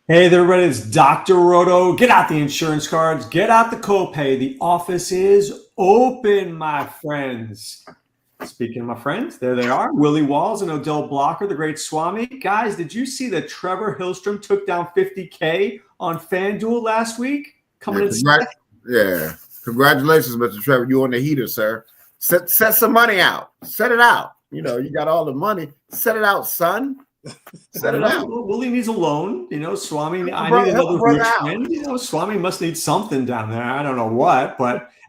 Hey there, everybody. It's Dr. Roto. Get out the insurance cards. Get out the copay. The office is open, my friends. Speaking of my friends, there they are. Willie Walls and Odell Blocker, the Great Swame. Guys, did you see that Trevor Hillstrom took down 50K on FanDuel last week? Yeah, Coming in second. yeah. Congratulations, Mr. Trevor. You on the heater, sir. Set some money out. Set it out. You got all the money. Set it out, son. Set it out. Willie needs a loan. Swami, I Help need a another brother rich out. friend. Swami must need something down there. I don't know what,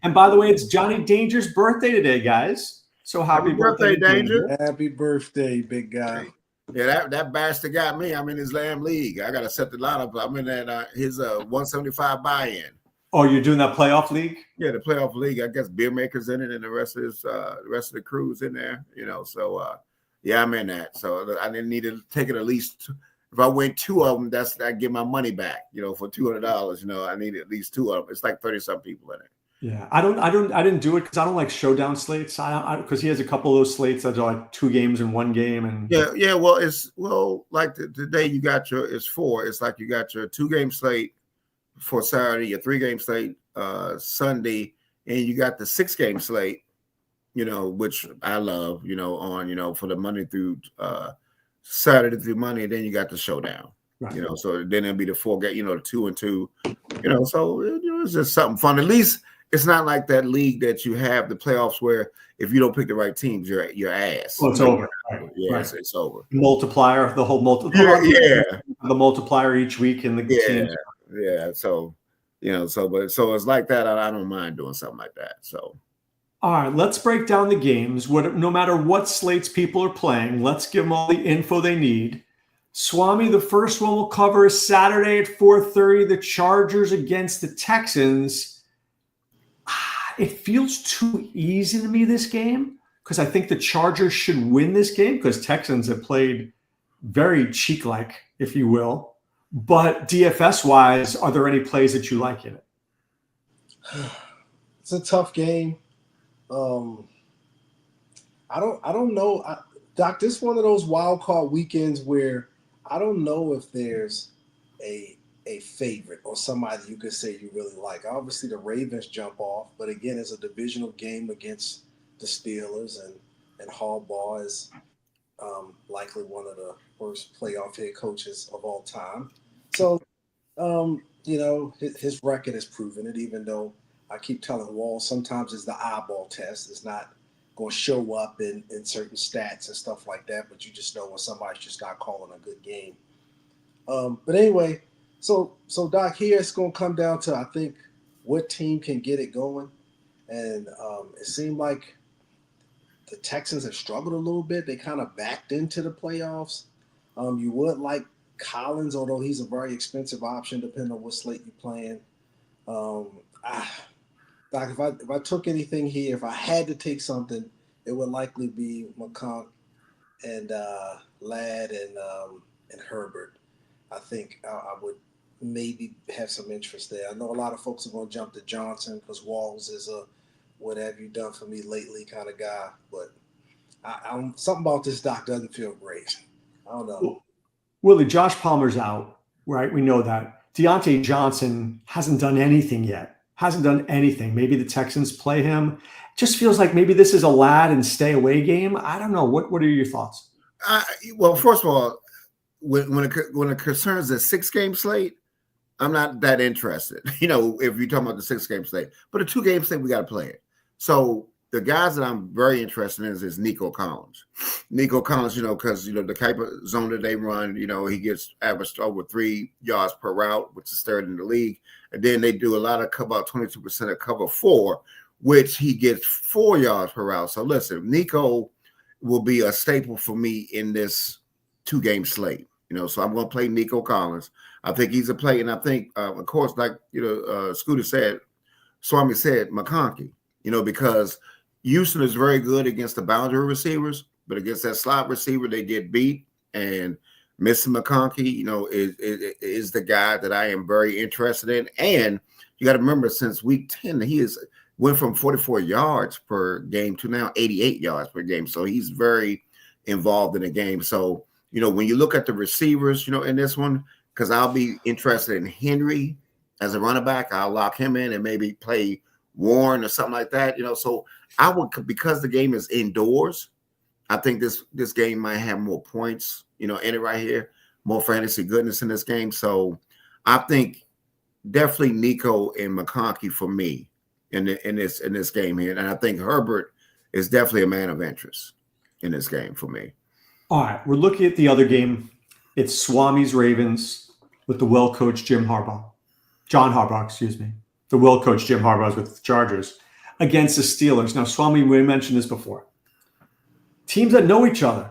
and by the way, it's Johnny Danger's birthday today, guys. So happy birthday, Danger. Happy birthday, big guy. Yeah, that bastard got me. I'm in his lamb league. I gotta set the lineup. I'm in that his 175 buy-in. Oh, you're doing that playoff league? Yeah, the playoff league. I guess Beer Maker's in it, and the rest of the crew's in there. So yeah, I'm in that. So I didn't need to take it at least. If I win two of them, I get my money back. For $200. I need at least two of them. It's like 30-some people in it. Yeah, I didn't do it because I don't like showdown slates. Because he has a couple of those slates that are like 2 games in 1 game, and yeah. Well, like today you got it's 4. It's like you got your 2-game slate for Saturday, your 3-game slate Sunday, and you got the 6-game slate. Which I love. On for the Monday through Saturday through Monday, and then you got the showdown. Right. So then it'll be the 4 game. The 2 and 2. So it's just something fun. At least. It's not like that league that you have the playoffs where if you don't pick the right teams, you're ass. Well, it's over. Right. Yeah, right. It's over. Multiplier, the whole multiplier. Yeah. The multiplier each week in the teams. Yeah. So it's like that. I don't mind doing something like that. So. All right, let's break down the games. No matter what slates people are playing, let's give them all the info they need. Swami, the first one we'll cover is Saturday at 4:30. The Chargers against the Texans. It feels too easy to me, this game, because I think the Chargers should win this game because Texans have played very cheek-like, if you will. But DFS-wise, are there any plays that you like in it? It's a tough game. I don't know. Doc, this is one of those wild card weekends where I don't know if there's a favorite or somebody you could say you really like. Obviously, the Ravens jump off, but again, it's a divisional game against the Steelers, and Harbaugh is likely one of the worst playoff head coaches of all time. So, his record has proven it, even though I keep telling Walls sometimes it's the eyeball test. It's not going to show up in certain stats and stuff like that, but you just know when somebody's just not calling a good game. But anyway, So Doc, here it's going to come down to, I think, what team can get it going. And it seemed like the Texans have struggled a little bit. They kind of backed into the playoffs. You would like Collins, although he's a very expensive option depending on what slate you're playing. Doc, if I took anything here, if I had to take something, it would likely be McConk and Ladd and Herbert. I think I would maybe have some interest there. I know a lot of folks are going to jump to Johnson because Walls is a what have you done for me lately kind of guy. But something about this Doc doesn't feel great. I don't know. Willie, Josh Palmer's out, right? We know that. Deontay Johnson hasn't done anything yet. Hasn't done anything. Maybe the Texans play him. Just feels like maybe this is a lad and stay away game. I don't know. What are your thoughts? Well, first of all, when it concerns the 6-game slate, I'm not that interested. If you're talking about the 6-game slate, but a 2-game slate, we got to play it. So the guys that I'm very interested in is Nico Collins. Nico Collins, because the type of zone that they run, he gets averaged over 3 yards per route, which is third in the league, and then they do a lot of about 22% of cover 4, which he gets 4 yards per route. So listen, Nico will be a staple for me in this 2-game slate. So I'm going to play Nico Collins. I think he's a play, and I think, of course, like Scooter said, Swami said, McConkey. Because Houston is very good against the boundary receivers, but against that slot receiver, they get beat. And Mr. McConkey, is the guy that I am very interested in. And you got to remember, since week 10, he went from 44 yards per game to now 88 yards per game. So he's very involved in the game. So when you look at the receivers, in this one, because I'll be interested in Henry as a running back. I'll lock him in and maybe play Warren or something like that. So I would, because the game is indoors, I think this game might have more points, in it right here, more fantasy goodness in this game. So I think definitely Nico and McConkey for me in this game here, and I think Herbert is definitely a man of interest in this game for me. All right, we're looking at the other game. It's Swami's Ravens with the well-coached John Harbaugh, excuse me. The well-coached Jim Harbaugh's with the Chargers against the Steelers. Now, Swami, we mentioned this before. Teams that know each other.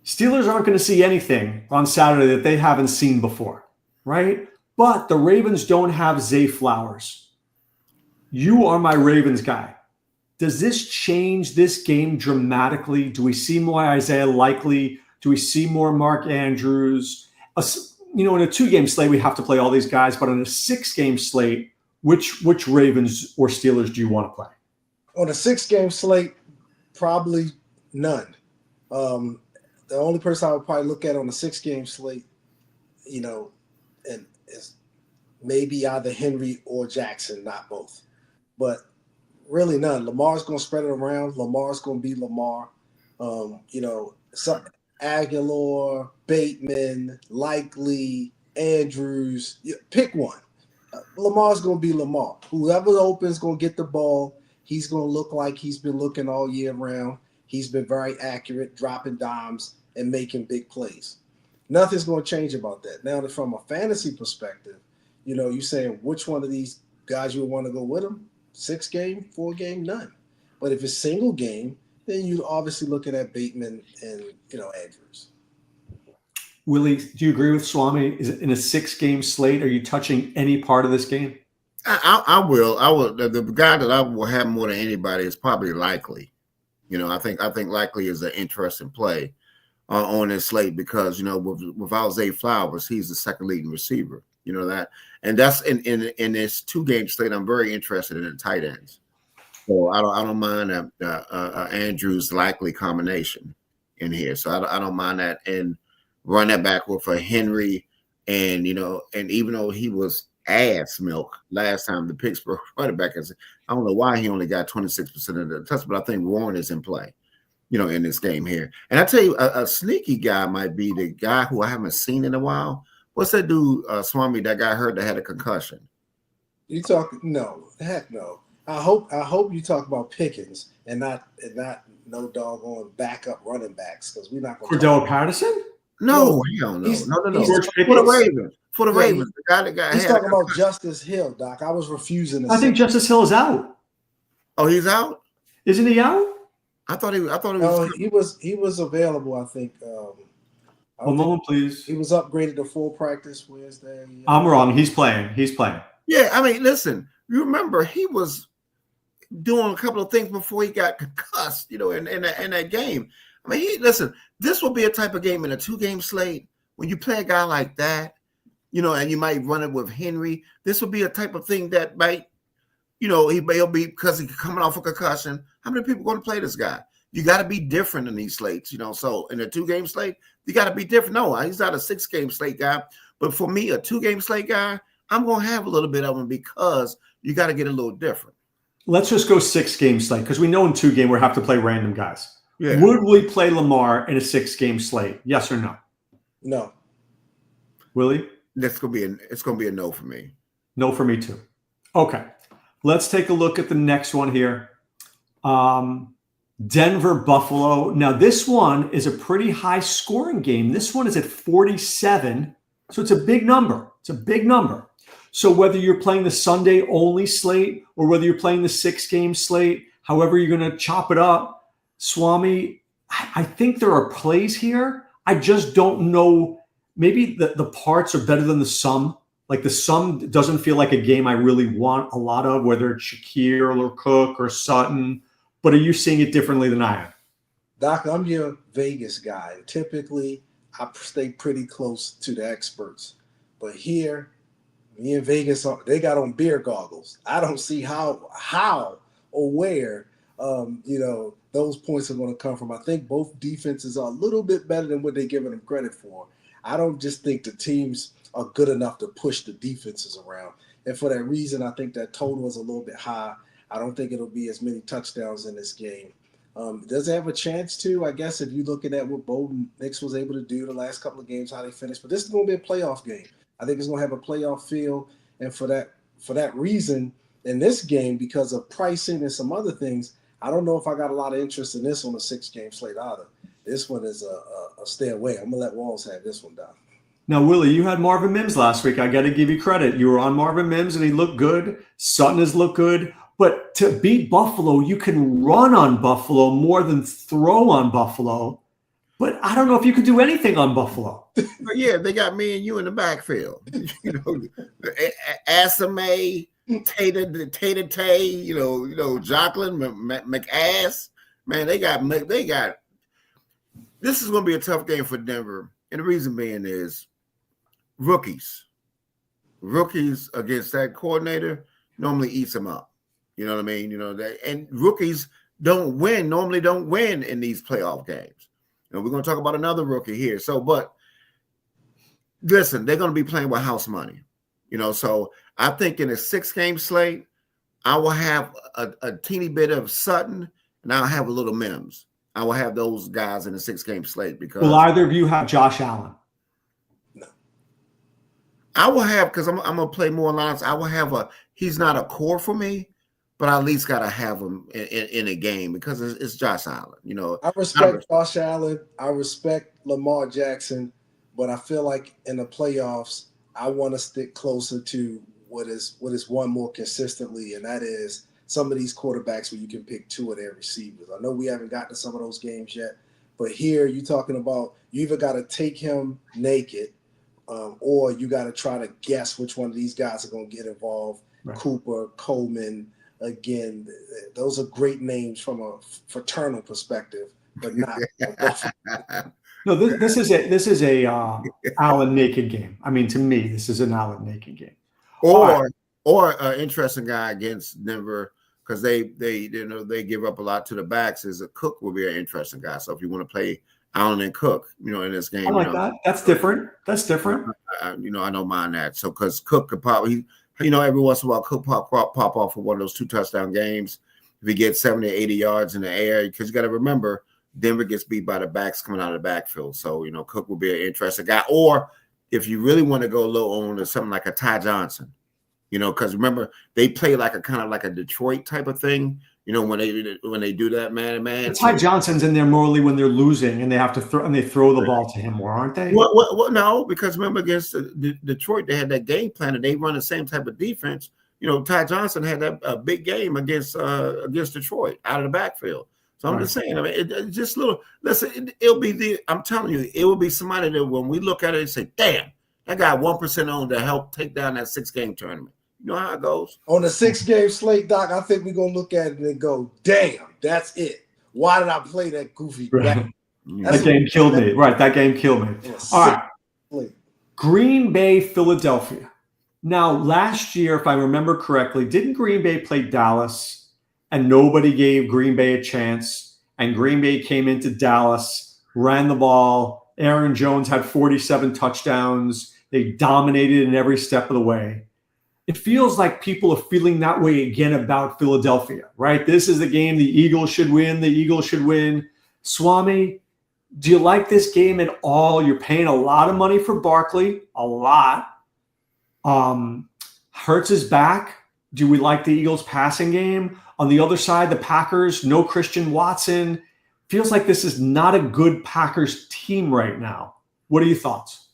Steelers aren't going to see anything on Saturday that they haven't seen before, right? But the Ravens don't have Zay Flowers. You are my Ravens guy. Does this change this game dramatically? Do we see more Isaiah Likely? Do we see more Mark Andrews? In a 2-game slate, we have to play all these guys. But on a 6-game slate, which Ravens or Steelers do you want to play? On a 6-game slate, probably none. The only person I would probably look at on a 6-game slate, and is maybe either Henry or Jackson, not both. But really none. Lamar's going to spread it around. Lamar's going to be Lamar. Some Aguilar, Bateman, Likely, Andrews. Pick one. Lamar's going to be Lamar. Whoever opens going to get the ball. He's going to look like he's been looking all year round. He's been very accurate, dropping dimes and making big plays. Nothing's going to change about that. Now, from a fantasy perspective, you're saying which one of these guys you would want to go with him? 6-game, 4-game, none. But if it's single game, then you're obviously looking at Bateman and Andrews. Willie, do you agree with Swami? Is it in a 6-game slate? Are you touching any part of this game? I will. The guy that I will have more than anybody is probably Likely. I think Likely is an interesting play on this slate because without Zay Flowers, he's the second leading receiver. That, and that's in this 2-game slate. I'm very interested in the tight ends, so I don't mind Andrews Likely combination in here. So I don't mind that, and run that back with a Henry, and and even though he was ass milk last time, the Pittsburgh running back, I don't know why he only got 26% of the touch, but I think Warren is in play, in this game here. And I tell you, a sneaky guy might be the guy who I haven't seen in a while. What's that dude, Swami, that got hurt that had a concussion? No, heck no. I hope you talk about Pickens and not no doggone backup running backs because we're not going to. Cordell Patterson? No, hell no. No. For the Ravens, the guy that got. He's talking about Justice Hill, Doc. I was refusing to. I think Justice Hill is out. Oh, he's out? Isn't he out? I thought he was. He was available. I think. One moment, please. He was upgraded to full practice Wednesday. I'm wrong. He's playing. Yeah, I mean, listen. You remember he was doing a couple of things before he got concussed. In that game. I mean, listen. This will be a type of game in a 2-game slate when you play a guy like that. And you might run it with Henry. This will be a type of thing that might, he'll be because he's coming off a concussion. How many people are going to play this guy? You got to be different in these slates, So in a 2-game slate, you got to be different. No, he's not a 6-game slate guy. But for me, a 2-game slate guy, I'm going to have a little bit of him because you got to get a little different. Let's just go 6-game slate because we know in 2-game we have to play random guys. Yeah. Would we play Lamar in a 6-game slate? Yes or no? No. Willie? It's gonna be a no for me. No for me too. Okay. Let's take a look at the next one here. Denver Buffalo. Now this one is a pretty high scoring game. This one is at 47. So it's a big number. So whether you're playing the Sunday only slate or whether you're playing the 6-game slate, however you're going to chop it up, Swami, I think there are plays here. I just don't know. Maybe the parts are better than the sum. Like the sum doesn't feel like a game I really want a lot of, whether it's Shakir or Cook or Sutton. But are you seeing it differently than I am? Doc, I'm your Vegas guy. Typically, I stay pretty close to the experts. But here, me and Vegas, they got on beer goggles. I don't see how or where, those points are going to come from. I think both defenses are a little bit better than what they're giving them credit for. I don't just think the teams are good enough to push the defenses around. And for that reason, I think that total is a little bit high. I don't think it'll be as many touchdowns in this game. Does it have a chance to? I guess if you're looking at what Bo Nix was able to do the last couple of games, how they finished. But this is going to be a playoff game. I think it's going to have a playoff feel. And for that reason, in this game, because of pricing and some other things, I don't know if I got a lot of interest in this on a 6-game slate either. This one is a stay away. I'm going to let Walls have this one down. Now, Willie, you had Marvin Mims last week. I got to give you credit. You were on Marvin Mims, and he looked good. Sutton has looked good. But to beat Buffalo, you can run on Buffalo more than throw on Buffalo. But I don't know if you can do anything on Buffalo. But yeah, they got me and you in the backfield. Asame, Tater, Jocelyn, McAss. Man, they got. This is going to be a tough game for Denver, and the reason being is rookies against that coordinator normally eats them up. You know what I mean? And rookies normally don't win in these playoff games. We're going to talk about another rookie here. But listen, they're going to be playing with house money. So I think in a 6-game slate, I will have a teeny bit of Sutton, and I'll have a little Mims. I will have those guys in a 6-game slate because. Will either of you have Josh Allen? No. I will have, because I'm going to play more lines. I will have he's not a core for me, but I at least got to have him in a game because it's Josh Allen. I respect Josh Allen. I respect Lamar Jackson, but I feel like in the playoffs, I want to stick closer to what is won more consistently, and that is some of these quarterbacks where you can pick 2 of their receivers. I know we haven't gotten to some of those games yet, but here you're talking about you either got to take him naked or you got to try to guess which one of these guys are going to get involved. Right. Cooper, Coleman. Again, those are great names from a fraternal perspective, but not. No, this is a Allen naked game. I mean, to me, this is an Allen naked game. Or an interesting guy against Denver because they give up a lot to the backs. Is a Cook will be an interesting guy. So if you want to play Allen and Cook, in this game, I like that. That's different. I don't mind that. So because Cook could probably. Every once in a while, Cook pop off for one of those 2 touchdown games. If he gets 70 or 80 yards in the air, because you got to remember, Denver gets beat by the backs coming out of the backfield. So, Cook will be an interesting guy. Or if you really want to go low on something like a Ty Johnson, because remember, they play like a kind of like a Detroit type of thing. When they do that man. Ty Johnson's in there morally when they're losing and they have to throw the ball to him more, aren't they? Well, no, because remember against Detroit, they had that game plan and they run the same type of defense. Ty Johnson had that big game against Detroit out of the backfield. So I'm just saying, it just little. Listen, I'm telling you, it will be somebody that when we look at it and say, "Damn, that got 1% on to help take down that 6-game tournament." You know how it goes. On the 6-game slate, Doc, I think we're going to look at it and go, damn, that's it. Why did I play that goofy game? That game killed me. Right, that game killed me. All right. Slate. Green Bay, Philadelphia. Now, last year, if I remember correctly, didn't Green Bay play Dallas and nobody gave Green Bay a chance? And Green Bay came into Dallas, ran the ball. Aaron Jones had 47 touchdowns. They dominated in every step of the way. It feels like people are feeling that way again about Philadelphia, right? This is the game the Eagles should win. The Eagles should win. Swami, do you like this game at all? You're paying a lot of money for Barkley, a lot. Hurts is back. Do we like the Eagles passing game? On the other side, the Packers, no Christian Watson. Feels like this is not a good Packers team right now. What are your thoughts?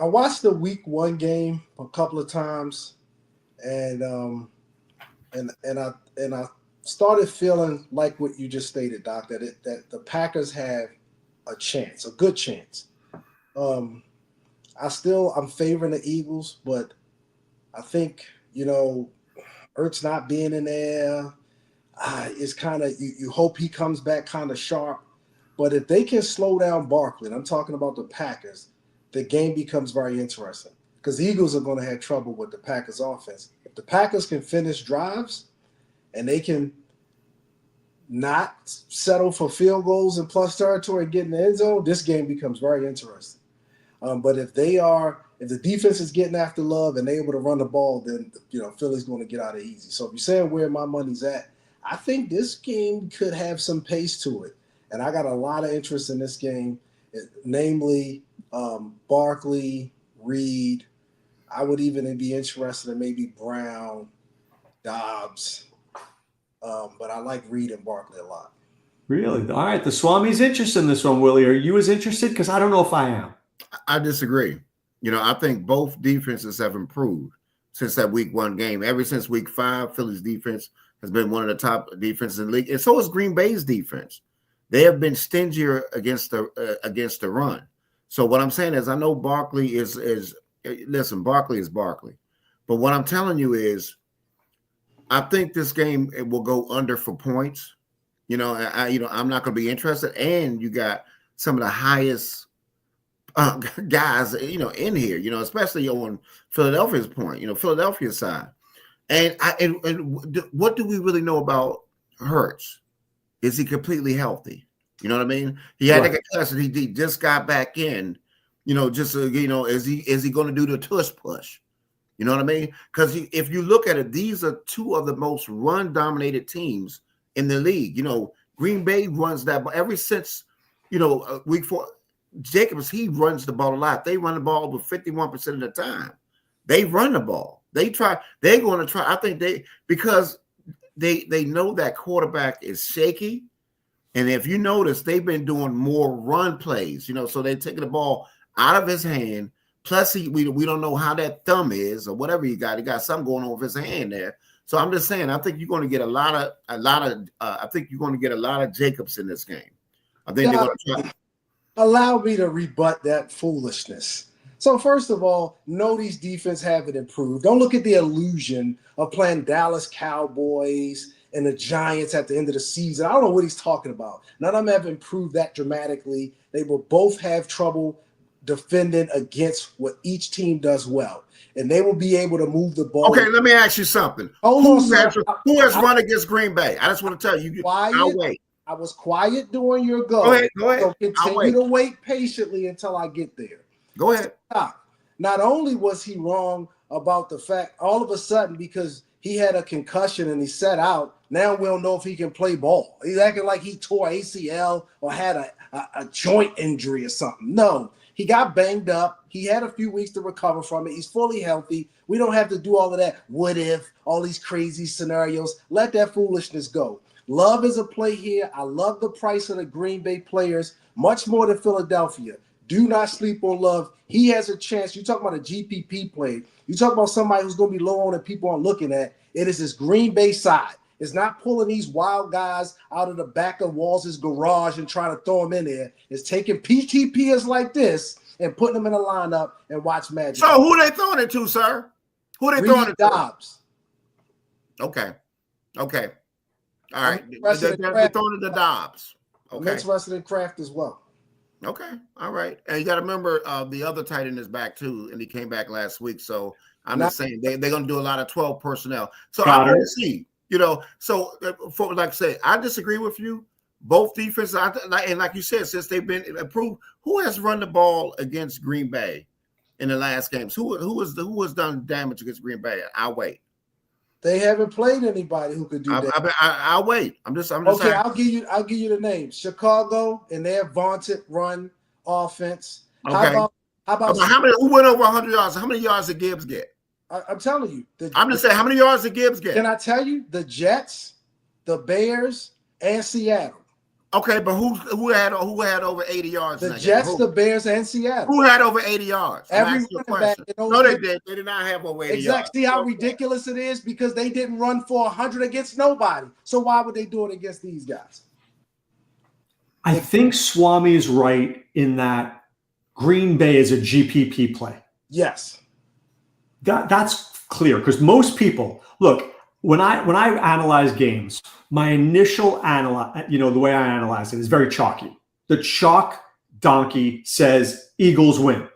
I watched the week 1 game a couple of times. And I started feeling like what you just stated, Doc, that the Packers have a chance, a good chance. I'm favoring the Eagles, but I think Ertz not being in there is kind of you hope he comes back kind of sharp. But if they can slow down Barkley, and I'm talking about the Packers, the game becomes very interesting. Because the Eagles are going to have trouble with the Packers offense. If the Packers can finish drives and they can not settle for field goals in plus territory and get in the end zone, this game becomes very interesting. But if they are if the defense is getting after Love and they're able to run the ball, then Philly's going to get out of easy. So if you're saying where my money's at, I think this game could have some pace to it, and I got a lot of interest in this game, namely Barkley, Reed. I would even be interested in maybe Brown, Dobbs, but I like Reed and Barkley a lot. Really? All right. The Swami's interested in this one, Willie. Are you as interested? Because I don't know if I am. I disagree. I think both defenses have improved since that week 1 game. Ever since week 5, Philly's defense has been one of the top defenses in the league. And so is Green Bay's defense. They have been stingier against the run. So what I'm saying is I know Barkley is Barkley is Barkley. But what I'm telling you is I think this game it will go under for points. I'm not going to be interested. And you got some of the highest guys, in here, especially on Philadelphia's point, Philadelphia's side. And what do we really know about Hurts? Is he completely healthy? You know what I mean? He had to get tested. He just got back in, is he going to do the tush push? You know what I mean? Because if you look at it, these are 2 of the most run-dominated teams in the league. Green Bay runs that ever since, week 4. Jacobs, he runs the ball a lot. They run the ball over 51% of the time. They run the ball. They're going to try. I think because they know that quarterback is shaky. And if you notice, they've been doing more run plays, so they're taking the ball out of his hand. Plus, we don't know how that thumb is or whatever he got. He got something going on with his hand there. So I'm just saying, I think you're going to get a lot of Jacobs in this game. I think they're going to try. Allow me to rebut that foolishness. So first of all, no, these defense haven't improved. Don't look at the illusion of playing Dallas Cowboys and the Giants at the end of the season. I don't know what he's talking about. None of them have improved that dramatically. They will both have trouble defending against what each team does well. And they will be able to move the ball. Okay, let me ask you something. Who has run against Green Bay? I just want to tell you. I'll wait. I was quiet during your go. Go ahead. So continue to wait patiently until I get there. Go ahead. Not only was he wrong about the fact, all of a sudden, because he had a concussion and he sat out, now we don't know if he can play ball. He's acting like he tore ACL or had a joint injury or something. No, he got banged up. He had a few weeks to recover from it. He's fully healthy. We don't have to do all of that. What if, all these crazy scenarios? Let that foolishness go. Love is a play here. I love the price of the Green Bay players, much more than Philadelphia. Do not sleep on Love. He has a chance. You talk about a GPP play. You talk about somebody who's going to be low on and people aren't looking at. It is this Green Bay side. It's not pulling these wild guys out of the back of Walls' garage and trying to throw them in there. It's taking PTPers like this and putting them in a lineup and watch magic. So who they throwing it to, sir? Who they throwing it to? Dobbs. Okay. All right. They're throwing it to Dobbs. Okay. I'm interested in Kraft as well. Okay. All right. And you got to remember the other tight end is back too, and he came back last week. So I'm just saying they're going to do a lot of 12 personnel. So I want to see, so for like I say, I disagree with you. Both defenses, and like you said, since they've been improved, who has run the ball against Green Bay in the last games? Who has done damage against Green Bay? I'll wait. They haven't played anybody who could do that. I'll wait. I'm just okay. I'll give you the names. Chicago and their vaunted run offense. Okay. How about how many? Who went over 100 yards? How many yards did Gibbs get? I'm telling you. I'm just saying, how many yards did Gibbs get? Can I tell you? The Jets, the Bears, and Seattle. Okay, but who had over 80 yards? The Jets, the Bears, and Seattle. Who had over 80 yards? Every running back. No, they did. They did not have over 80 yards. Exactly. See how ridiculous it is? Because they didn't run for 100 against nobody. So why would they do it against these guys? I think Swami is right in that Green Bay is a GPP play. Yes. That's clear because most people look. When I analyze games, my initial the way I analyze it is very chalky. The chalk donkey says Eagles win.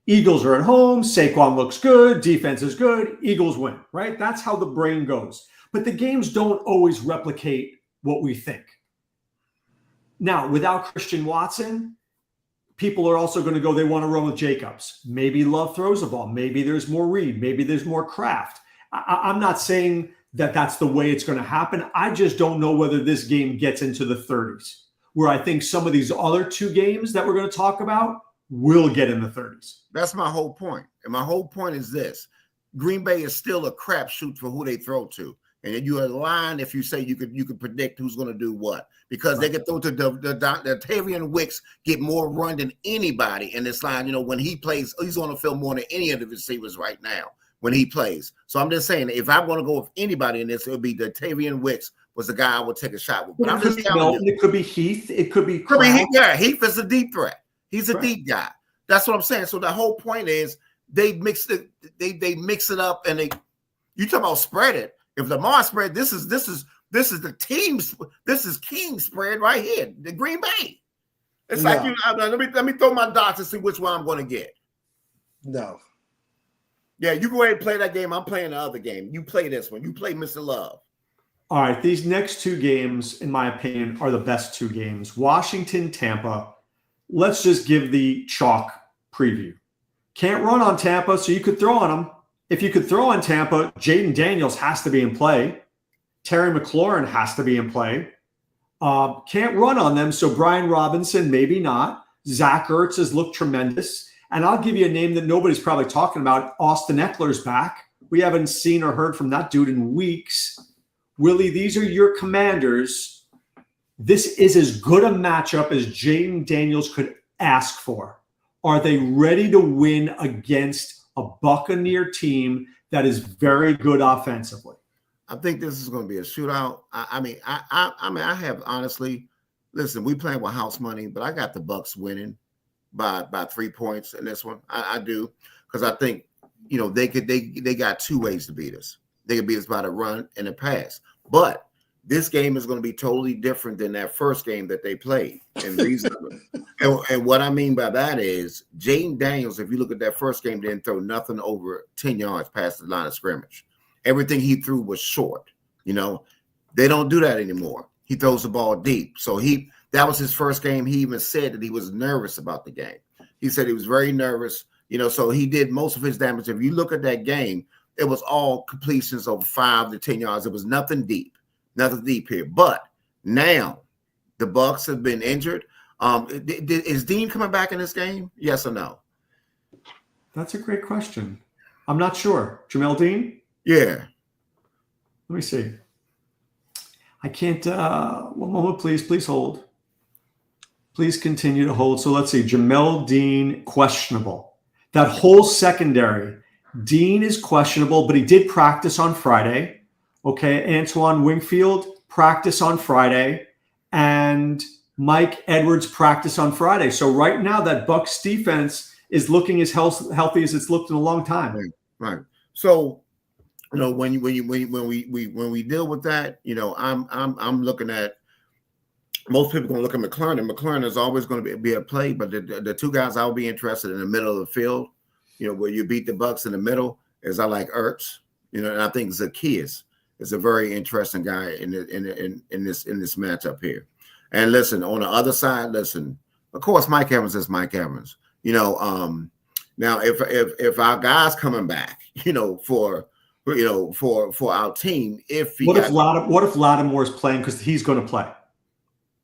Eagles are at home. Saquon looks good. Defense is good. Eagles win, right? That's how the brain goes. But the games don't always replicate what we think. Now, without Christian Watson, people are also going to go, they want to run with Jacobs. Maybe Love throws a ball. Maybe there's more Reed. Maybe there's more Kraft. I'm not saying that that's the way it's going to happen. I just don't know whether this game gets into the 30s, where I think some of these other two games that we're going to talk about will get in the 30s. That's my whole point. And my whole point is this. Green Bay is still a crapshoot for who they throw to. And you are lying if you say you could predict who's going to do what, because they can throw to the Tavian Wicks get more run than anybody in this line. When he plays, he's on the field more than any of the receivers right now when he plays. So I'm just saying, if I'm going to go with anybody in this, it would be the Tavian Wicks was the guy I would take a shot with. But I'm just telling you, it could be Heath. It could be Heath. Yeah, Heath is a deep threat. He's a deep guy. That's what I'm saying. So the whole point is they mix it. They mix it up, and you talk about spread it. If Lamar spread, this is the team's. This is King's spread right here. The Green Bay. It's like let me throw my dots and see which one I'm going to get. No. Yeah, you go ahead and play that game. I'm playing the other game. You play this one. You play Mr. Love. All right, these next two games, in my opinion, are the best two games. Washington, Tampa. Let's just give the chalk preview. Can't run on Tampa, so you could throw on them. If you could throw on Tampa, Jaden Daniels has to be in play. Terry McLaurin has to be in play. Can't run on them, so Brian Robinson, maybe not. Zach Ertz has looked tremendous. And I'll give you a name that nobody's probably talking about. Austin Eckler's back. We haven't seen or heard from that dude in weeks. Willie, these are your Commanders. This is as good a matchup as Jaden Daniels could ask for. Are they ready to win against a Buccaneer team that is very good offensively? I think this is going to be a shootout. I have honestly, listen, we playing with house money, but I got the Bucs winning by 3 points in this one. I do, because I think they got two ways to beat us. They can beat us by the run and the pass, but this game is going to be totally different than that first game that they played. And and what I mean by that is Jaden Daniels, if you look at that first game, didn't throw nothing over 10 yards past the line of scrimmage. Everything he threw was short. They don't do that anymore. He throws the ball deep. So that was his first game. He even said that he was nervous about the game. He said he was very nervous, so he did most of his damage. If you look at that game, it was all completions over 5 to 10 yards. It was nothing deep here. But now the Bucs have been injured. Is Dean coming back in this game? Yes or no? That's a great question. I'm not sure. Jamel Dean? Yeah. Let me see. I can't. One moment, please. Please hold. Please continue to hold. So let's see. Jamel Dean, questionable. That whole secondary. Dean is questionable, but he did practice on Friday. Okay. Antoine Wingfield, practice on Friday. And Mike Edwards, practice on Friday. So right now, that Bucs defense is looking as healthy as it's looked in a long time. Right. So, when we deal with that, I'm looking at, most people going to look at McLaurin, and McLaurin is always going to be a play. But the two guys I'll be interested in the middle of the field, where you beat the Bucs in the middle, is I like Ertz, and I think Zacchaeus is a very interesting guy in this matchup here. And listen, on the other side, of course, Mike Evans is Mike Evans. Now if our guys coming back, for our team, what if Lattimore is playing, because he's going to play?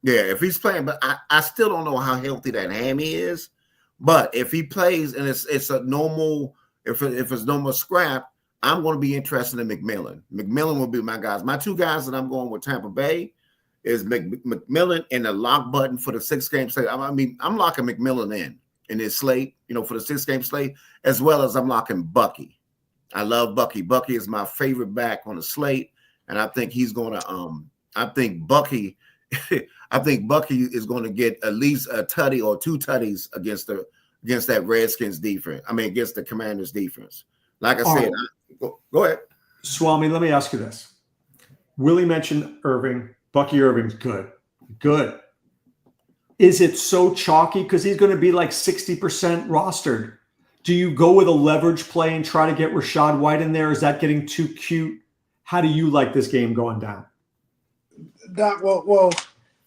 Yeah, if he's playing, but I still don't know how healthy that hammy is. But if he plays and it's a normal, if it's normal scrap, I'm going to be interested in McMillan. McMillan will be my guys. My two guys that I'm going with Tampa Bay is McMillan and the lock button for the 6-game slate. I'm locking McMillan in this slate, for the 6-game slate, as well as I'm locking Bucky. I love Bucky. Bucky is my favorite back on the slate, and I think he's going to. I think Bucky is going to get at least a tutty or 2 tutties against that Redskins defense. Against the Commanders defense. Like I said, go ahead. Swami, let me ask you this. Willie mentioned Irving. Bucky Irving's good. Good. Is it so chalky? Because he's going to be like 60% rostered. Do you go with a leverage play and try to get Rachaad White in there? Is that getting too cute? How do you like this game going down? Well,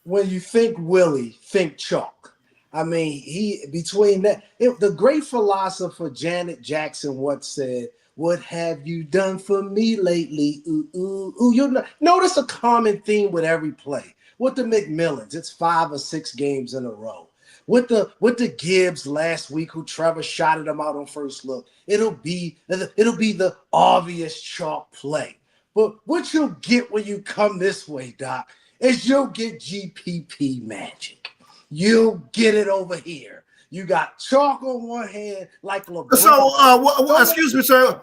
when you think Willie, think chalk. I mean, he between that, the great philosopher Janet Jackson once said, "What have you done for me lately?" Ooh, ooh, ooh. You notice a common theme with every play. With the McMillans, it's 5 or 6 games in a row. With the Gibbs last week, who Trevor shotted him out on first look, it'll be the obvious chalk play. But what you'll get when you come this way, Doc, is you'll get GPP magic. You'll get it over here. You got chalk on one hand, like LeBron. So, excuse me, sir.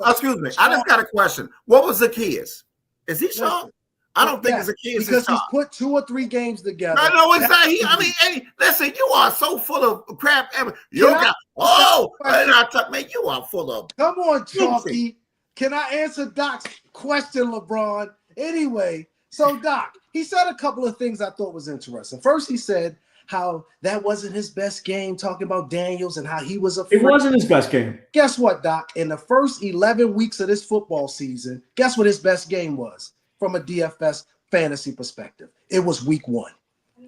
Excuse me. I just got a question. What was the Zacchaeus? Is he chalk? I don't think Zacchaeus is because chalk. He's put 2 or 3 games together. No, exactly. I mean, hey, listen, you are so full of crap. Man, you are full of. Come on, Chalky. Can I answer Doc's question, LeBron? Anyway, so Doc, he said a couple of things I thought was interesting. First, he said how that wasn't his best game, talking about Daniels and how he was afraid. It wasn't his best game. Guess what, Doc? In the first 11 weeks of this football season, guess what his best game was from a DFS fantasy perspective? It was week 1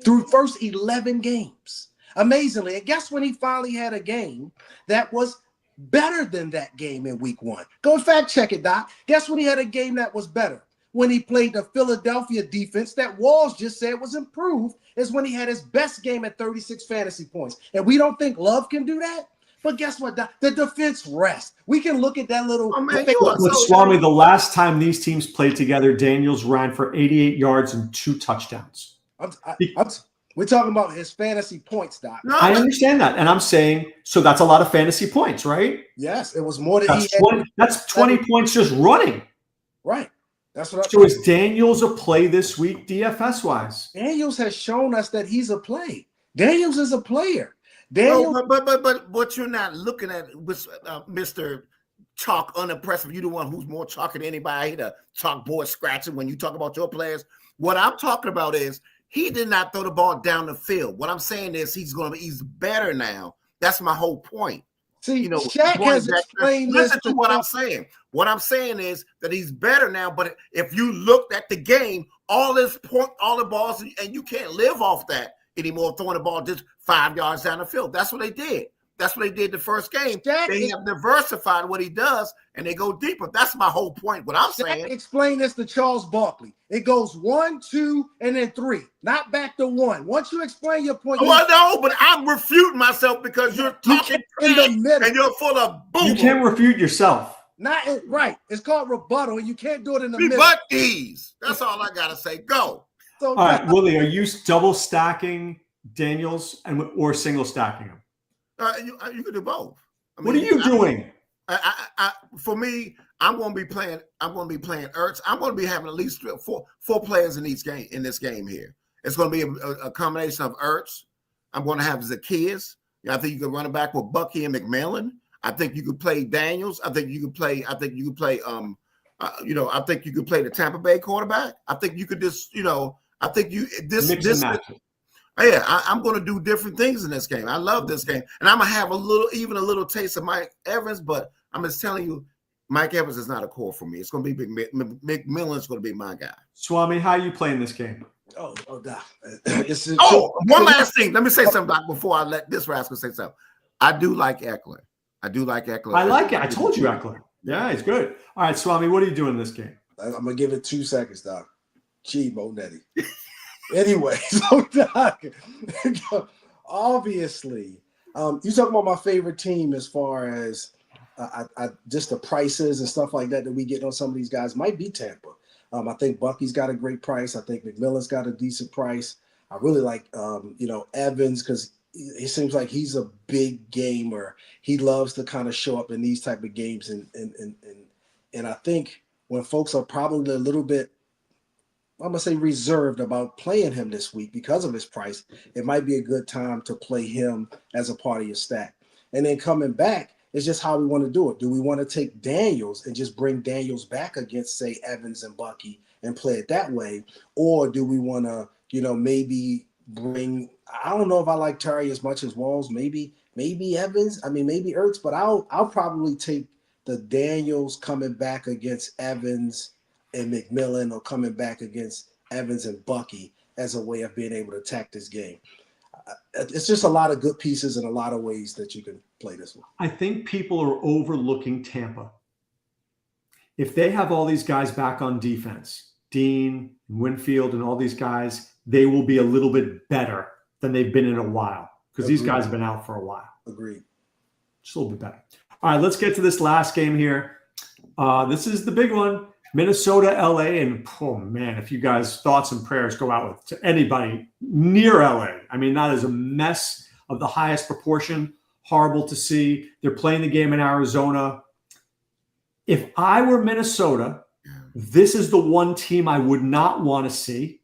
through first 11 games. Amazingly. And guess when he finally had a game that was better than that game in week 1? Go fact check it, Doc. Guess when he had a game that was better? When he played the Philadelphia defense that Walls just said was improved, is when he had his best game at 36 fantasy points. And we don't think Love can do that? But guess what, Doc? The defense rests. We can look at that little. Swami, the last time these teams played together, Daniels ran for 88 yards and 2 touchdowns. We're talking about his fantasy points, Doc. No, I understand that. And I'm saying, so that's a lot of fantasy points, right? Yes, it was more than that's 20 points just running. Right. That's what So is Daniels a play this week, DFS-wise? Daniels has shown us that he's a play. Daniels is a player. But what you're not looking at with Mr. Chalk unimpressive. You the one who's more chalky than anybody. The chalkboard scratching when you talk about your players. What I'm talking about is he did not throw the ball down the field. What I'm saying is he's better now. That's my whole point. See, Shaq has explained this. Listen to what I'm saying. What I'm saying is that he's better now. But if you looked at the game, all the balls, and you can't live off that anymore, throwing the ball just 5 yards down the field. That's what they did. That's what they did the first game. They have diversified what he does, and they go deeper. That's my whole point. What I'm saying. Explain this to Charles Barkley. It goes 1, 2, and then 3, not back to 1. Once you explain your point. Well, no, but I'm refuting myself because you're talking in the middle, and you're full of boom. You can't refute yourself. Right. It's called rebuttal, and you can't do it in the middle. Rebut these. That's all I gotta say. Go. So, all right, Willie, are you double stacking Daniels or single stacking him? You can do both. I mean, what are you doing? For me, I'm going to be playing Ertz. I'm going to be having at least four players in this game here. It's going to be a combination of Ertz. I'm going to have Zacchaeus. I think you could run it back with Bucky and McMillan. I think you could play Daniels. I think you could play the Tampa Bay quarterback. I think you could just, I'm going to do different things in this game. I love this game. And I'm going to have a little taste of Mike Evans, but I'm just telling you, Mike Evans is not a core for me. It's going to be McMillan's going to be my guy. Swami, how are you playing this game? Doc. One last thing. Let me say something, Doc, before I let this rascal say something. I do like Eckler. I like it. I told you Eckler. Yeah, he's good. All right, Swami, what are you doing in this game? I'm going to give it 2 seconds, Doc. Gee, Monetti. Anyway, so Doc, obviously, you talking about my favorite team as far as just the prices and stuff like that we get on some of these guys might be Tampa. I think Bucky's got a great price. I think McMillan's got a decent price. I really like, Evans because he seems like he's a big gamer. He loves to kind of show up in these type of games, and I think when folks are probably a little bit, I'm going to say reserved about playing him this week because of his price, it might be a good time to play him as a part of your stack. And then coming back, it's just how we want to do it. Do we want to take Daniels and just bring Daniels back against, say, Evans and Bucky and play it that way? Or do we want to, maybe bring – I don't know if I like Terry as much as Walls. Maybe Evans. Maybe Ertz. But I'll probably take the Daniels coming back against Evans and McMillan or coming back against Evans and Bucky as a way of being able to attack this game. it's just a lot of good pieces and a lot of ways that you can play this one. I think people are overlooking Tampa. If they have all these guys back on defense, Dean, Winfield, and all these guys, they will be a little bit better than they've been in a while because these guys have been out for a while. Agreed. Just a little bit better. All right, let's get to this last game here. This is the big one. Minnesota, LA, and oh man, if you guys thoughts and prayers go out with to anybody near LA. I mean, that is a mess of the highest proportion. Horrible to see. They're playing the game in Arizona. If I were Minnesota, this is the one team I would not want to see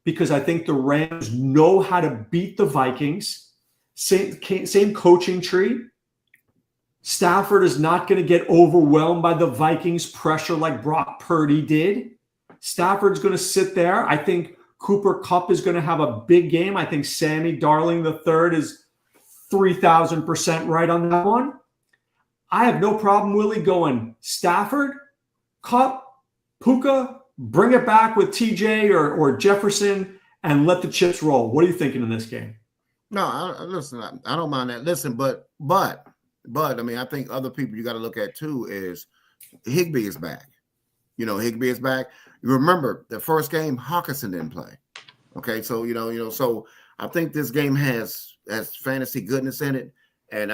because I think the Rams know how to beat the Vikings. Same coaching tree. Stafford is not going to get overwhelmed by the Vikings' pressure like Brock Purdy did. Stafford's going to sit there. I think Cooper Kupp is going to have a big game. I think Sammy Darling III is 3,000% right on that one. I have no problem, Willie, going Stafford, Kupp, Puka, bring it back with TJ or Jefferson, and let the chips roll. What are you thinking in this game? No, listen, I don't mind that. Listen, but I mean, I think other people you got to look at too is Higbee is back. Higbee is back. You remember the first game, Hawkinson didn't play. Okay, so so I think this game has fantasy goodness in it, and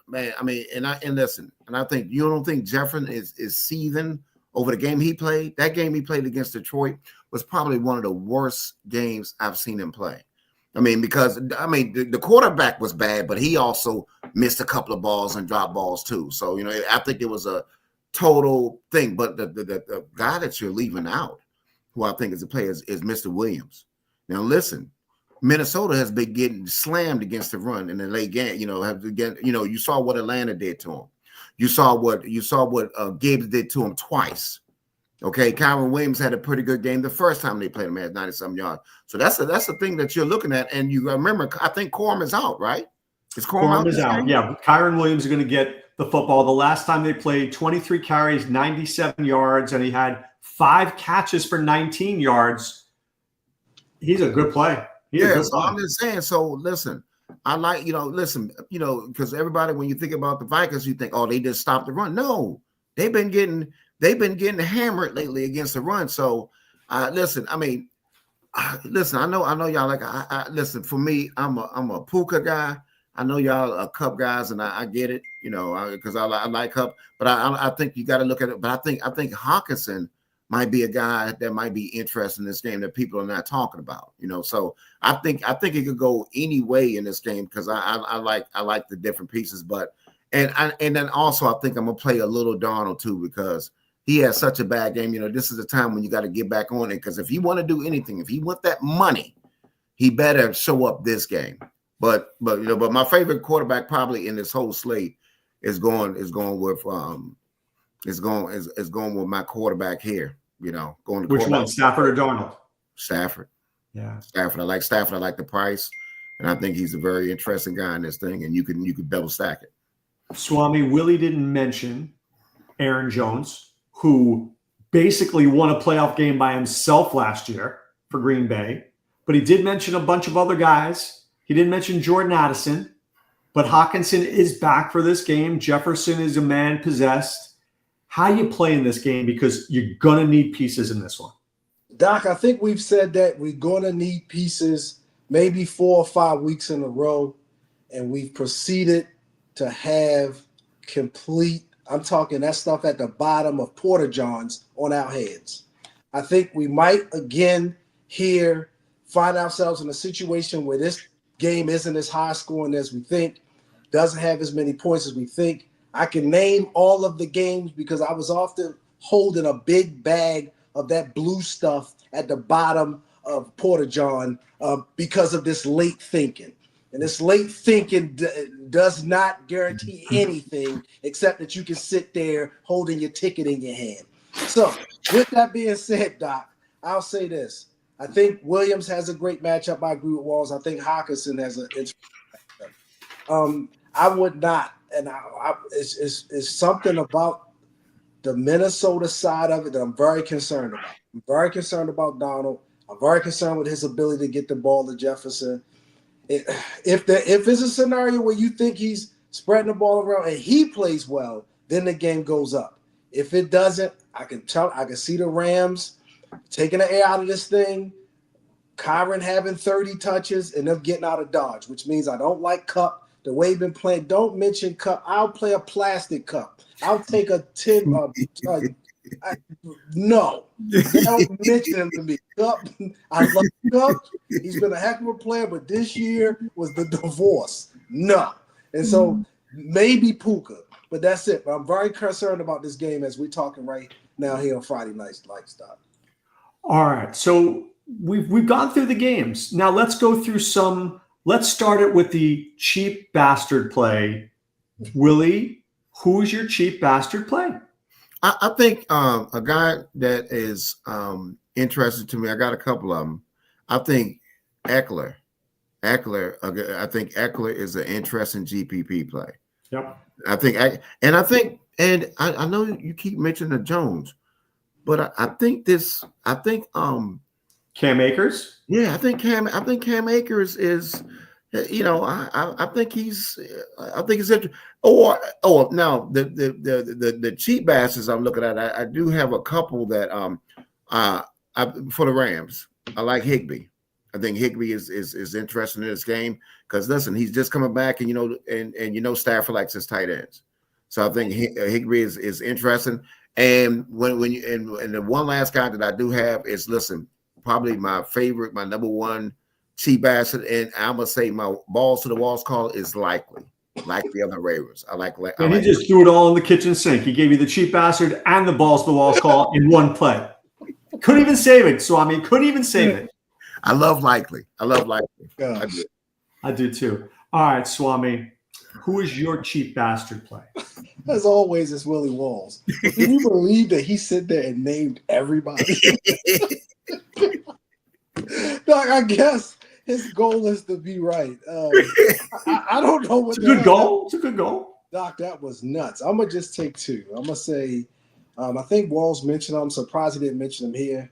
listen, and I think you don't think Jefferson is seething over the game he played. That game he played against Detroit was probably one of the worst games I've seen him play. I mean, because the quarterback was bad, but he also missed a couple of balls and dropped balls too. So I think it was a total thing. But the guy that you're leaving out, who I think is a player, is Mr. Williams. Now listen, Minnesota has been getting slammed against the run in the late game. You saw what Atlanta did to him. You saw what Gibbs did to him twice. Okay, Kyron Williams had a pretty good game the first time they played him at 90-something yards. So that's the thing that you're looking at. And you remember, I think Corum is out, right? Is Corum out? Yeah, Kyron Williams is going to get the football. The last time they played, 23 carries, 97 yards, and he had 5 catches for 19 yards. He's a good play. I'm just saying. So listen, I like, because everybody, when you think about the Vikings, you think, oh, they just stopped the run. No, they've been getting hammered lately against the run. So, listen, I know y'all like. Listen, for me, I'm a Puka guy. I know y'all are Cup guys, and I get it, because I like Cup. But I think you got to look at it. But I think Hawkinson might be a guy that might be interested in this game that people are not talking about. So I think it could go any way in this game because I like the different pieces. But and then also I think I'm gonna play a little Darnold too because he has such a bad game. This is the time when you got to get back on it because if he want to do anything, if he want that money, he better show up this game. But my favorite quarterback probably in this whole slate is going with my quarterback here. Going to which one, Stafford or Darnold? Stafford. Yeah, Stafford. I like Stafford. I like the price, and I think he's a very interesting guy in this thing. And you can double stack it. Swami, Willie didn't mention Aaron Jones, who basically won a playoff game by himself last year for Green Bay. But he did mention a bunch of other guys. He didn't mention Jordan Addison, but Hawkinson is back for this game. Jefferson is a man possessed. How do you play in this game? Because you're going to need pieces in this one. Doc, I think we've said that we're going to need pieces maybe 4 or 5 weeks in a row, and we've proceeded to have complete, I'm talking that stuff at the bottom of Porta Johns on our heads. I think we might again here find ourselves in a situation where this game isn't as high scoring as we think, doesn't have as many points as we think. I can name all of the games because I was often holding a big bag of that blue stuff at the bottom of Porta John because of this late thinking. And this late thinking does not guarantee anything except that you can sit there holding your ticket in your hand. So with that being said, Doc, I'll say this. I think Williams has a great matchup. I agree with Walls. I think Hawkinson has an interesting matchup. I would not, and it's something about the Minnesota side of it that I'm very concerned about. I'm very concerned about Donald. I'm very concerned with his ability to get the ball to Jefferson. if it's a scenario where you think he's spreading the ball around and he plays well, then the game goes up. If it doesn't, I can see the Rams taking the air out of this thing, Kyron having 30 touches, and them getting out of Dodge, which means I don't like Cup. The way he's been playing, don't mention Cup. I'll play a plastic cup. I'll take a 10. No, don't mention him to me. Cup, I love Cup. He's been a heck of a player, but this year was the divorce. No, and so maybe Puka, but that's it. But I'm very concerned about this game as we're talking right now here on Friday Night Lifestyle. All right, so we've gone through the games. Now let's go through some. Let's start it with the cheap bastard play. Willie, who is your cheap bastard play? I think a guy that is interesting to me. I got a couple of them. I think Eckler. I think Eckler is an interesting GPP play. Yep. I know you keep mentioning the Jones, but I think Cam Akers. Yeah, I think Cam Akers is. I think he's interesting. Or now the cheap bastards I'm looking at. I do have a couple that for the Rams. I like Higbee. I think Higbee is interesting in this game because listen, he's just coming back, and Stafford likes his tight ends. So I think Higbee is interesting. And when the one last guy that I do have is probably my favorite, my number one cheap bastard, and I'm gonna say my balls to the walls call is likely of the Ravens. And he just threw it all in the kitchen sink. He gave you the cheap bastard and the balls to the walls call in one play. Couldn't even save it, Swami. Couldn't even save it. I love likely. I do too. All right, Swami. Who is your cheap bastard play? As always, it's Willie Walls. Can you believe that he sit there and named everybody? Doc, I guess his goal is to be right. I don't know what. It's a good goal. It's a good goal. Doc, that was nuts. I'm gonna just take two. I'm gonna say, I think Walls mentioned him. I'm surprised he didn't mention him here.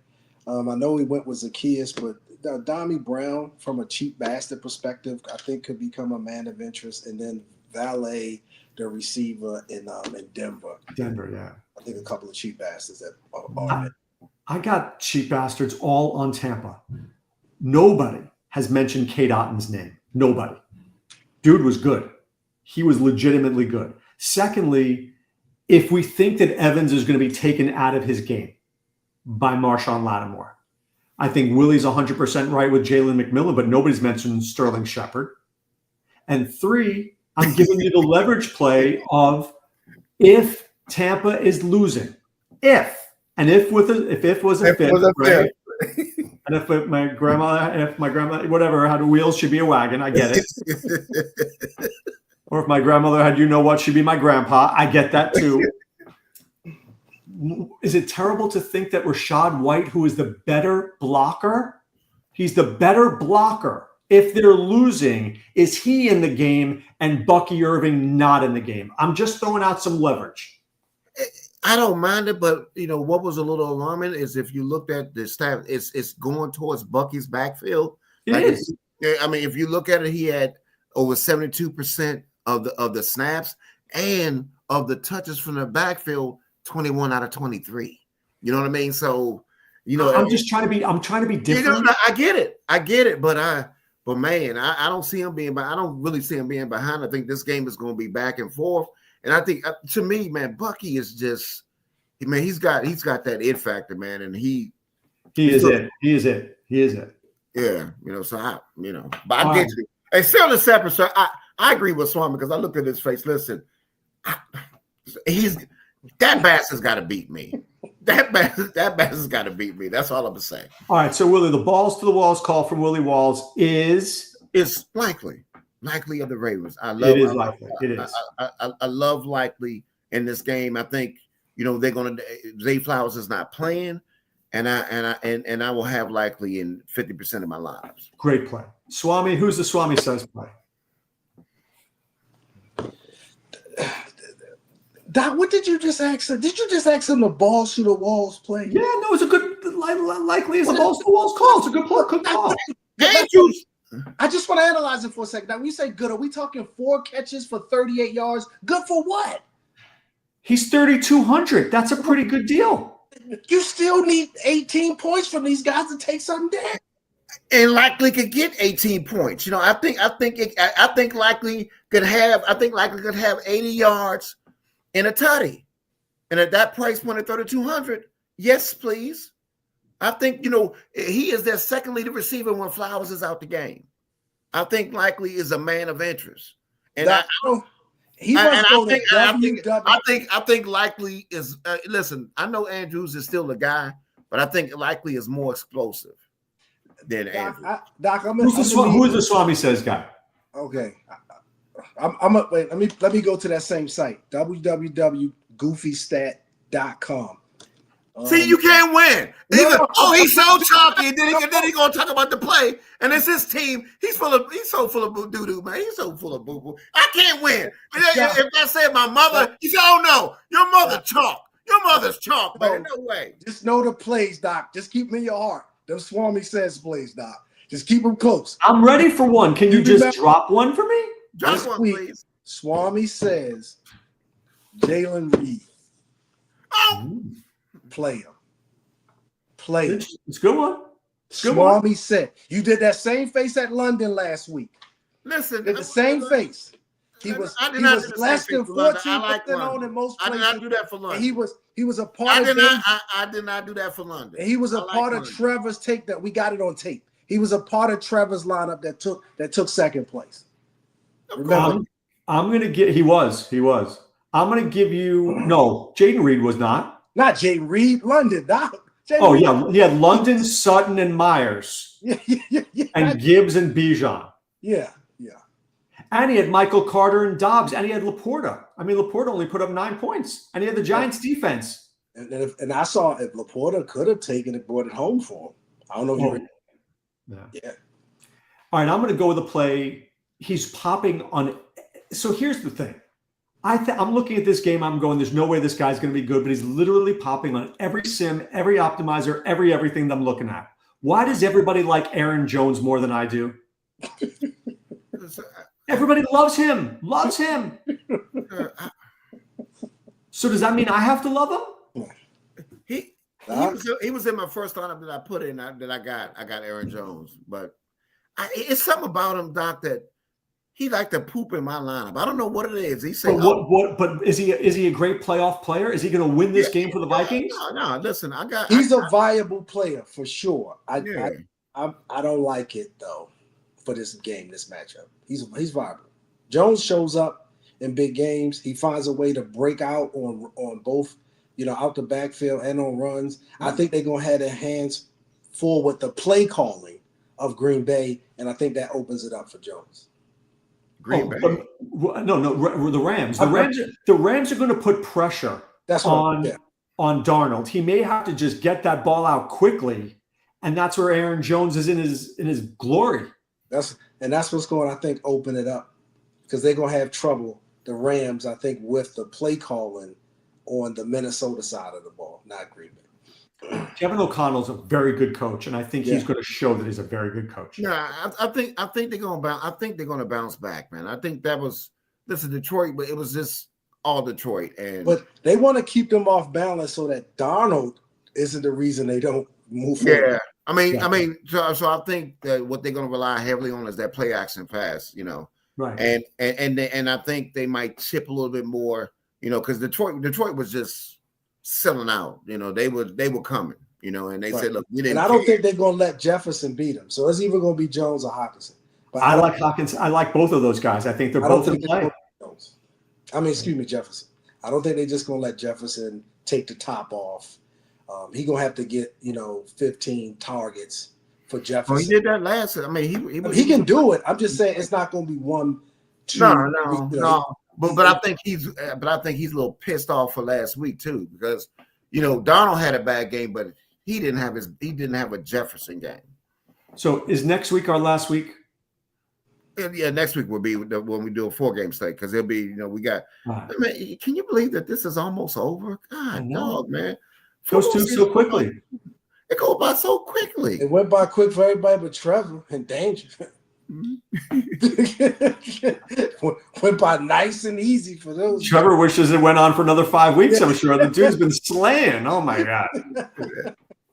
I know he went with Zacchaeus, but Dami Brown, from a cheap bastard perspective, I think could become a man of interest. And then Valet, the receiver in Denver. Denver, yeah. I think a couple of cheap bastards that are. I got cheap bastards all on Tampa. Nobody has mentioned Kate Otton's name. Nobody. Dude was good. He was legitimately good. Secondly, if we think that Evans is going to be taken out of his game by Marshawn Lattimore, I think Willie's 100% right with Jalen McMillan, but nobody's mentioned Sterling Shepard. And three, I'm giving you the leverage play of if Tampa is losing. If was a fifth, right? And if my grandma, whatever, had wheels, she'd be a wagon. I get it. Or if my grandmother had, she'd be my grandpa. I get that too. Is it terrible to think that Rachaad White, who is the better blocker, he's the better blocker. If they're losing, is he in the game and Bucky Irving not in the game? I'm just throwing out some leverage. I don't mind it, but what was a little alarming is if you looked at the stat, it's going towards Bucky's backfield. It is. I mean, if you look at it, he had over 72% of the snaps and of the touches from the backfield, 21 out of 23. You know what I mean? So, I'm trying to be different. I get it, but man, I don't see him being. I don't really see him being behind. I think this game is going to be back and forth. And I think, to me, man, Bucky is just, man, he's got that it factor, man, and he is it. Yeah, so but I get you. Hey, Sterling Shepard, so I agree with Swami because I looked at his face. Listen, that bastard's got to beat me. That bastard's got to beat me. That's all I'm saying. All right, so Willie, the balls to the walls call from Willie Walls is likely of the Ravens. I love likely in this game. I think they're gonna. Zay Flowers is not playing, and I will have likely in 50% of my lineups. Great play, Swami. Who's the Swami says play? Doc, what did you just ask him? Did you just ask him the balls to the walls play? Yeah, no, it's a good likely. It's a balls to the walls call. It's a good play. Good call. I just want to analyze it for a second. Now, when you say good, are we talking 4 catches for 38 yards? Good for what? He's 3,200. That's a pretty good deal. You still need 18 points from these guys to take something down. And Likely could get 18 points. I think Likely could have 80 yards and a tutty. And at that price point at 3,200, yes, please. I think, he is their second leading receiver when Flowers is out the game. I think Likely is a man of interest. And I think Likely is listen, I know Andrews is still the guy, but I think Likely is more explosive than Andrews. Who is the Swami Says guy? Okay. Wait, let me go to that same site, www.goofystat.com. See, you can't win. He's so chalky. And then he gonna talk about the play, and it's his team. He's so full of doo doo, man. He's so full of boo boo. I can't win. If I said my mother, he said, "Oh no, your mother chalk. Your mother's chalk, man. No way." Just know the plays, Doc. Just keep them in your heart. Them Swami Says plays, Doc. Just keep them close. I'm ready for one. Can you just drop one for me? Drop one, please. Swami Says Jalen Reed. Oh. Play him. It's a good one. Swami said you did that same face at London last week. Listen, did the same face. He was less than 14% on in most places. I did not do that for London. And he was a part I of did not do that for London. And he was a part of Trevor's take that we got it on tape. He was a part of Trevor's lineup that took second place. Remember? I'm gonna get he was. I'm gonna give you Jaden Reed was not. Not Jaden Reed, London, Doc. Yeah. He had London, Sutton, and Myers. Yeah. And Gibbs and Bijan. Yeah. And he had Michael Carter and Dobbs, and he had Laporta. I mean, Laporta only put up 9 points, and he had the Giants' defense. And I saw if Laporta could have taken it, brought it home for him. I don't know if you. Yeah. All right, I'm going to go with a play. He's popping on. So here's the thing. I'm looking at this game. I'm going, there's no way this guy's going to be good, but he's literally popping on every sim, every optimizer, everything that I'm looking at. Why does everybody like Aaron Jones more than I do? Everybody loves him. So does that mean I have to love him? He was in my first lineup that I put in that I got Aaron Jones, but it's something about him, Doc, that he like to poop in my lineup. I don't know what it is. He said, But is he a great playoff player? Is he going to win this game for the Vikings? No. Listen, he's a viable player for sure. I don't like it though for this game, this matchup. He's viable. Jones shows up in big games. He finds a way to break out on both, out the backfield and on runs. I think they're gonna have their hands full with the play calling of Green Bay, and I think that opens it up for Jones. Green Bay. The Rams. The Rams are going to put pressure on Darnold. He may have to just get that ball out quickly, and that's where Aaron Jones is in his glory. That's what's going to, I think, open it up, because they're going to have trouble, the Rams, I think, with the play calling on the Minnesota side of the ball, not Green Bay. Kevin O'Connell's a very good coach, and I think he's going to show that he's a very good coach. Yeah, I think they're going to bounce. I think they're going to bounce back, man. I think this is Detroit, but it was just all Detroit, but they want to keep them off balance so that Darnold isn't the reason they don't move forward. Yeah, I mean, so I think that what they're going to rely heavily on is that play action pass, right? And I think they might chip a little bit more, because Detroit was just selling out, they were coming, and they said, look, we didn't. And I don't think they're going to let Jefferson beat them. So it's either going to be Jones or Hawkinson. But I like Hawkins. I like both of those guys. I think they're both in play. Jefferson. I don't think they're just going to let Jefferson take the top off. He's going to have to get, 15 targets for Jefferson. Well, he did that last. I mean, he can do it. I'm just saying it's not going to be 1, 2. No. But I think he's a little pissed off for last week too, because Donald had a bad game, but he didn't have a Jefferson game. So is next week our last week? Yeah, next week will be when we do a 4-game slate, because it'll be we got. Right. I mean, can you believe that this is almost over? God, dog, man, it goes so quickly. It goes by so quickly. It went by quick for everybody but Trevor and Danger. Went by nice and easy for those. Trevor wishes it went on for another 5 weeks, I'm sure. The dude's been slaying. Oh, my God.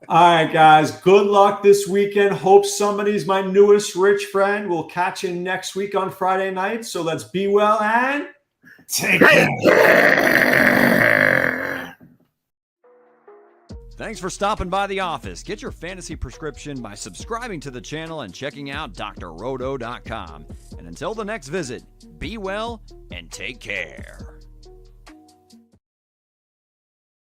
All right, guys. Good luck this weekend. Hope somebody's my newest rich friend. We'll catch you next week on Friday night. So let's be well and take care. Thanks for stopping by the office. Get your fantasy prescription by subscribing to the channel and checking out drroto.com. And until the next visit, be well and take care.